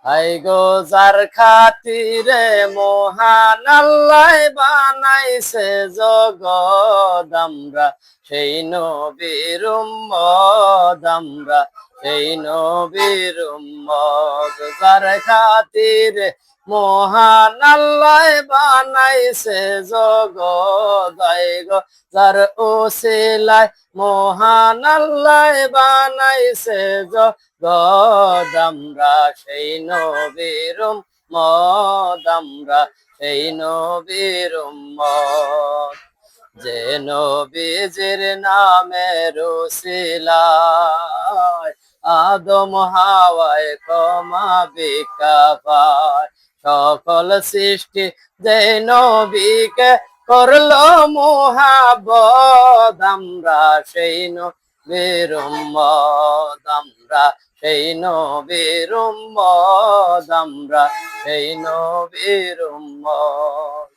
high গো যার খাতিরে মহান আল্লাহ বানাইছে জগৎ আমরা সেই নবীর উম্মত আমরা সেই নবীর উম্মত যার খাতিরে মহান আল্লাহ বানাইছে জগৎ হাই গো যার ওসিলায় মহান আল্লাহ বানাইছে জগৎ আমরা সেই নবীর উম্মত আমরা সেই নবীর উম্মত যে নবীজির নামের উসিলায় আদম হাওয়ায় ক্ষমা ভিক্ষা পায় সকল সৃষ্টি যে নবীকে করলো মুহাব্বত আমরা সেই নবীর উম্মত আমরা সেই নবীর উম্মত আমরা সেই নবীর উম্মত